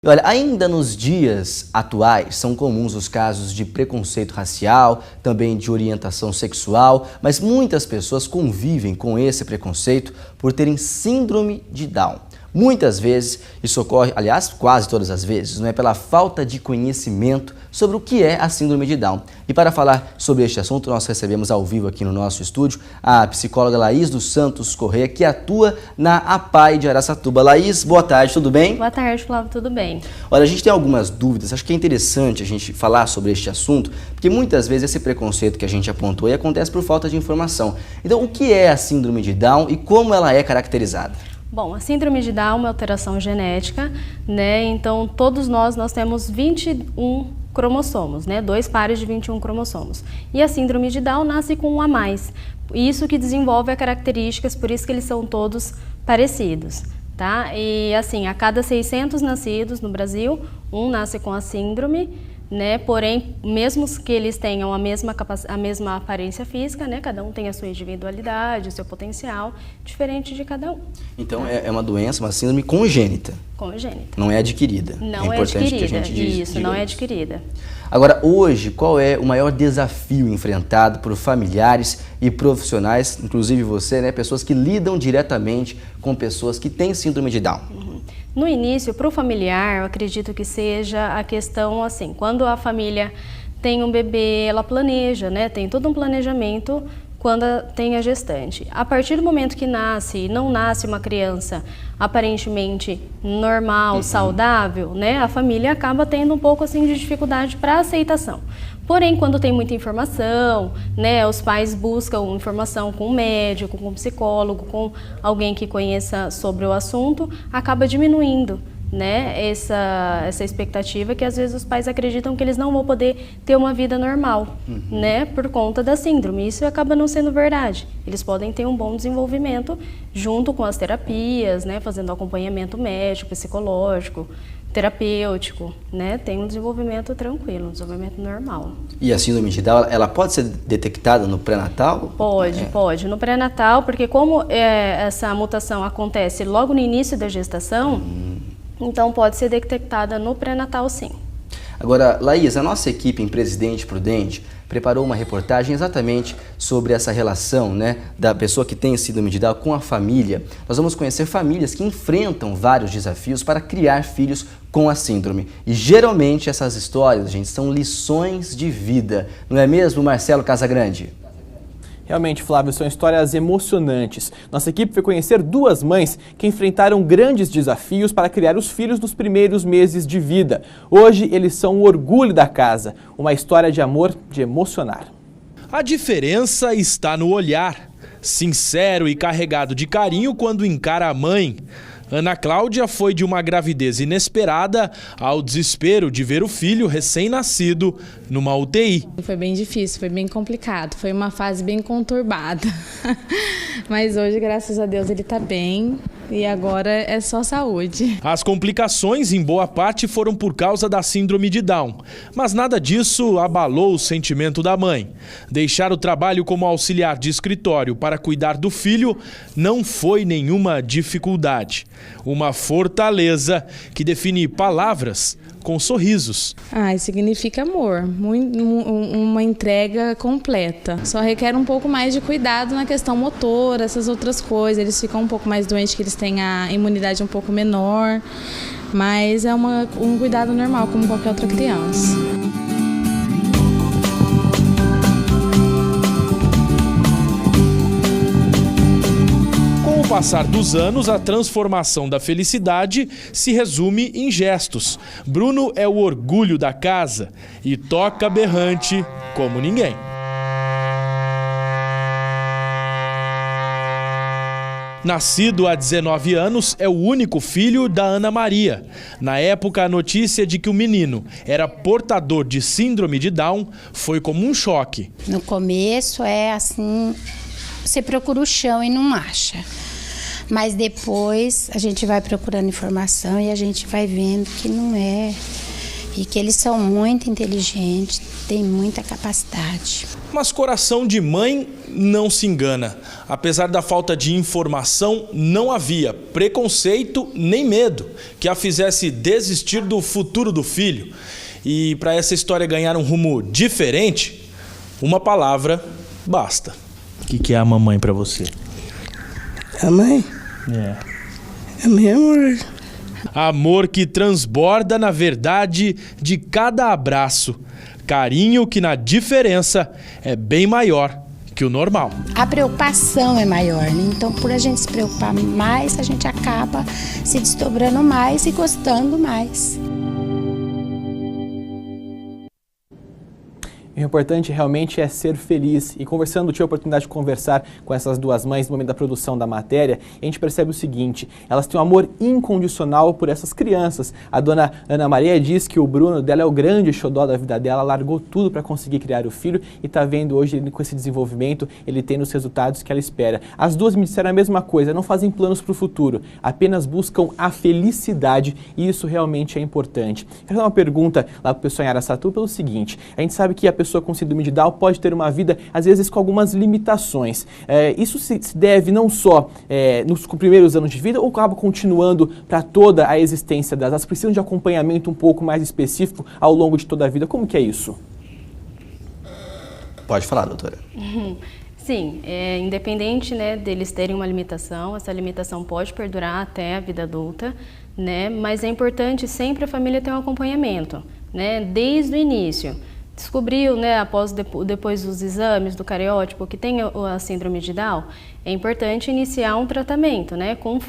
Olha, ainda nos dias atuais são comuns os casos de preconceito racial, também de orientação sexual, mas muitas pessoas convivem com esse preconceito por terem síndrome de Down. Muitas vezes isso ocorre, aliás, quase todas as vezes, não é pela falta de conhecimento sobre o que é a síndrome de Down. E para falar sobre este assunto, nós recebemos ao vivo aqui no nosso estúdio a psicóloga Laís dos Santos Correia, que atua na APAE de Araçatuba. Laís, boa tarde, tudo bem? Boa tarde, Flávio, tudo bem? Olha, a gente tem algumas dúvidas, acho que é interessante a gente falar sobre este assunto, porque muitas vezes esse preconceito que a gente apontou aí acontece por falta de informação. Então, o que é a síndrome de Down e como ela é caracterizada? Bom, a síndrome de Down é uma alteração genética, né? Então, todos nós temos 21 cromossomos, né? 2 pares de 21 cromossomos. E a síndrome de Down nasce com um a mais. Isso que desenvolve as características, por isso que eles são todos parecidos, tá? E assim, a cada 600 nascidos no Brasil, um nasce com a síndrome, né? Porém, mesmo que eles tenham a mesma aparência física, né? Cada um tem a sua individualidade, o seu potencial, diferente de cada um. Então é uma doença, uma síndrome congênita. Congênita. Não é adquirida. Não é adquirida, isso, não é adquirida. Agora, hoje, qual é o maior desafio enfrentado por familiares e profissionais, inclusive você, né? Pessoas que lidam diretamente com pessoas que têm síndrome de Down? No início, para o familiar, eu acredito que seja a questão assim, quando a família tem um bebê, ela planeja, né? Tem todo um planejamento quando tem a gestante. A partir do momento que nasce, não nasce uma criança aparentemente normal, saudável, né? A família acaba tendo um pouco assim de dificuldade para aceitação. Porém, quando tem muita informação, né, os pais buscam informação com um médico, com um psicólogo, com alguém que conheça sobre o assunto, acaba diminuindo, né, essa expectativa que às vezes os pais acreditam que eles não vão poder ter uma vida normal, né, por conta da síndrome. Isso acaba não sendo verdade. Eles podem ter um bom desenvolvimento junto com as terapias, né, fazendo acompanhamento médico, psicológico, terapêutico, né? Tem um desenvolvimento tranquilo, um desenvolvimento normal. E a síndrome de Down, ela pode ser detectada no pré-natal? Pode. No pré-natal, porque como essa mutação acontece logo no início da gestação, então pode ser detectada no pré-natal, sim. Agora, Laís, a nossa equipe em Presidente Prudente preparou uma reportagem exatamente sobre essa relação, né, da pessoa que tem síndrome de Down com a família. Nós vamos conhecer famílias que enfrentam vários desafios para criar filhos com a síndrome. E geralmente essas histórias, gente, são lições de vida. Não é mesmo, Marcelo Casagrande? Realmente, Flávio, são histórias emocionantes. Nossa equipe foi conhecer 2 mães que enfrentaram grandes desafios para criar os filhos nos primeiros meses de vida. Hoje, eles são o orgulho da casa. Uma história de amor de emocionar. A diferença está no olhar. Sincero e carregado de carinho quando encara a mãe. Ana Cláudia foi de uma gravidez inesperada ao desespero de ver o filho recém-nascido numa UTI. Foi bem difícil, foi bem complicado, foi uma fase bem conturbada. Mas hoje, graças a Deus, ele está bem e agora é só saúde. As complicações, em boa parte, foram por causa da síndrome de Down. Mas nada disso abalou o sentimento da mãe. Deixar o trabalho como auxiliar de escritório para cuidar do filho não foi nenhuma dificuldade. Uma fortaleza que define palavras com sorrisos. Significa amor, uma entrega completa. Só requer um pouco mais de cuidado na questão motora, essas outras coisas. Eles ficam um pouco mais doentes, que eles têm a imunidade um pouco menor, mas é um cuidado normal, como qualquer outra criança. Com o passar dos anos, a transformação da felicidade se resume em gestos. Bruno é o orgulho da casa e toca berrante como ninguém. Nascido há 19 anos, é o único filho da Ana Maria. Na época, a notícia de que o menino era portador de síndrome de Down foi como um choque. No começo é assim, você procura o chão e não acha. Mas depois a gente vai procurando informação e a gente vai vendo que não é. e que eles são muito inteligentes, têm muita capacidade. Mas coração de mãe não se engana. Apesar da falta de informação, não havia preconceito nem medo que a fizesse desistir do futuro do filho. E para essa história ganhar um rumo diferente, uma palavra basta. O que é a mamãe para você? A mãe? É meu amor. Amor que transborda na verdade de cada abraço. Carinho que na diferença é bem maior que o normal. A preocupação é maior, né? Então, por a gente se preocupar mais, a gente acaba se desdobrando mais e gostando mais. O importante realmente é ser feliz. E conversando, tive a oportunidade de conversar com essas duas mães no momento da produção da matéria, e a gente percebe o seguinte: elas têm um amor incondicional por essas crianças. A dona Ana Maria diz que o Bruno dela é o grande xodó da vida dela, largou tudo para conseguir criar o filho e está vendo hoje ele, com esse desenvolvimento, ele tendo os resultados que ela espera. As duas me disseram a mesma coisa, não fazem planos para o futuro, apenas buscam a felicidade, e isso realmente é importante. Quero fazer uma pergunta lá para o pessoal em Araçatuba pelo seguinte: a gente sabe que a pessoa com síndrome de Down pode ter uma vida, às vezes, com algumas limitações. Isso se deve não só nos primeiros anos de vida, ou acaba continuando para toda a existência delas? Elas precisam de acompanhamento um pouco mais específico ao longo de toda a vida. Como que é isso? Pode falar, doutora. Sim, independente, né, deles terem uma limitação, essa limitação pode perdurar até a vida adulta, né, mas é importante sempre a família ter um acompanhamento, né, desde o início. Descobriu, né, depois dos exames do cariótipo que tem a síndrome de Down, é importante iniciar um tratamento, né, com um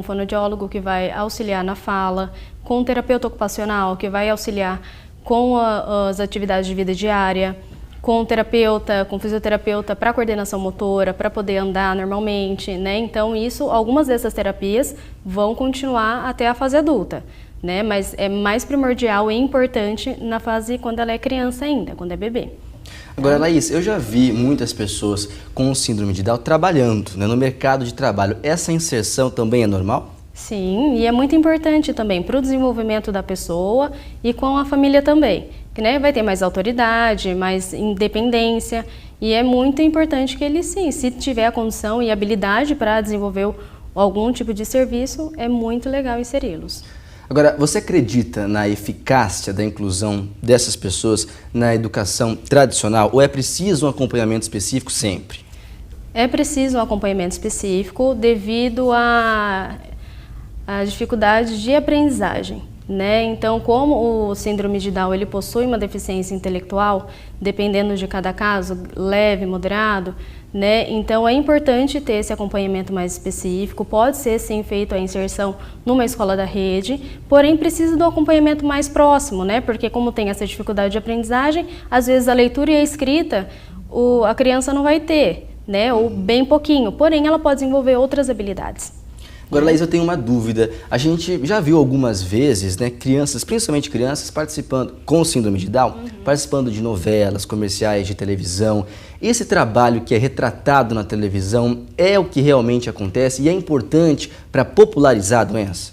fonoaudiólogo que vai auxiliar na fala, com um terapeuta ocupacional que vai auxiliar com as atividades de vida diária, com terapeuta, com fisioterapeuta para coordenação motora, para poder andar normalmente, né? Então algumas dessas terapias vão continuar até a fase adulta, né? Mas é mais primordial e importante na fase quando ela é criança ainda, quando é bebê. Agora, Laís, eu já vi muitas pessoas com síndrome de Down trabalhando, né, no mercado de trabalho. Essa inserção também é normal? Sim, e é muito importante também para o desenvolvimento da pessoa e com a família também, que, né, vai ter mais autoridade, mais independência, e é muito importante que ele, sim, se tiver a condição e habilidade para desenvolver algum tipo de serviço, é muito legal inseri-los. Agora, você acredita na eficácia da inclusão dessas pessoas na educação tradicional, ou é preciso um acompanhamento específico sempre? É preciso um acompanhamento específico devido à dificuldade de aprendizagem, né? Então, como o síndrome de Down ele possui uma deficiência intelectual, dependendo de cada caso, leve, moderado, né? Então é importante ter esse acompanhamento mais específico. Pode ser sim feito a inserção numa escola da rede, porém precisa do acompanhamento mais próximo, né? Porque como tem essa dificuldade de aprendizagem, às vezes a leitura e a escrita a criança não vai ter, né? Ou bem pouquinho, porém ela pode desenvolver outras habilidades. Agora, Laís, eu tenho uma dúvida. A gente já viu algumas vezes, né, crianças, principalmente crianças, participando com síndrome de Down, participando de novelas, comerciais de televisão. Esse trabalho que é retratado na televisão é o que realmente acontece e é importante para popularizar a doença?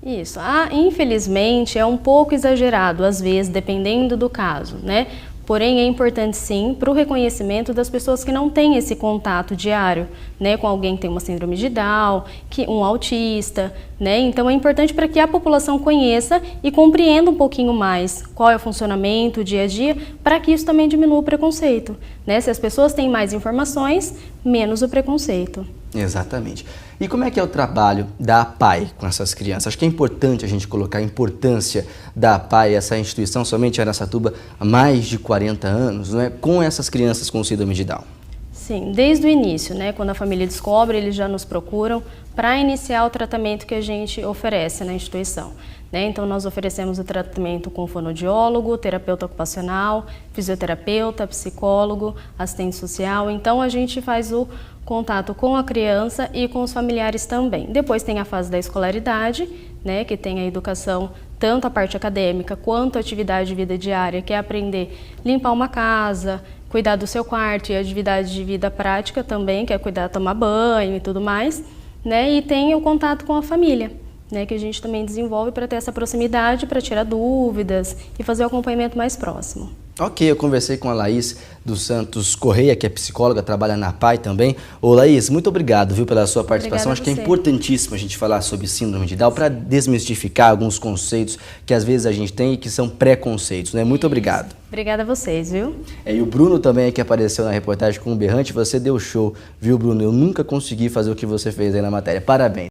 Isso. Infelizmente, é um pouco exagerado, às vezes, dependendo do caso, né? Porém, é importante sim para o reconhecimento das pessoas que não têm esse contato diário, né, com alguém que tem uma síndrome de Down, um autista, né? Então é importante para que a população conheça e compreenda um pouquinho mais qual é o funcionamento, o dia a dia, para que isso também diminua o preconceito, né? Se as pessoas têm mais informações, menos o preconceito. Exatamente. E como é que é o trabalho da APAE com essas crianças? Acho que é importante a gente colocar a importância da APAE, essa instituição somente em Araçatuba, há mais de 40 anos, não é? Com essas crianças com síndrome de Down. Sim, desde o início, né? Quando a família descobre, eles já nos procuram para iniciar o tratamento que a gente oferece na instituição, né? Então nós oferecemos o tratamento com fonoaudiólogo, terapeuta ocupacional, fisioterapeuta, psicólogo, assistente social. Então a gente faz o contato com a criança e com os familiares também. Depois tem a fase da escolaridade, né, que tem a educação, tanto a parte acadêmica quanto a atividade de vida diária, que é aprender a limpar uma casa, cuidar do seu quarto, e a atividade de vida prática também, que é cuidar, tomar banho e tudo mais, né? E tem o contato com a família, né, que a gente também desenvolve para ter essa proximidade, para tirar dúvidas e fazer o acompanhamento mais próximo. Ok, eu conversei com a Laís dos Santos Correia, que é psicóloga, trabalha na PAI também. Ô Laís, muito obrigado, viu, pela sua participação. Acho que é importantíssimo a gente falar sobre síndrome de Down para desmistificar alguns conceitos que às vezes a gente tem e que são preconceitos, né? Muito obrigado. Obrigada a vocês, viu? E o Bruno também, que apareceu na reportagem com o berrante, você deu show, viu, Bruno? Eu nunca consegui fazer o que você fez aí na matéria. Parabéns.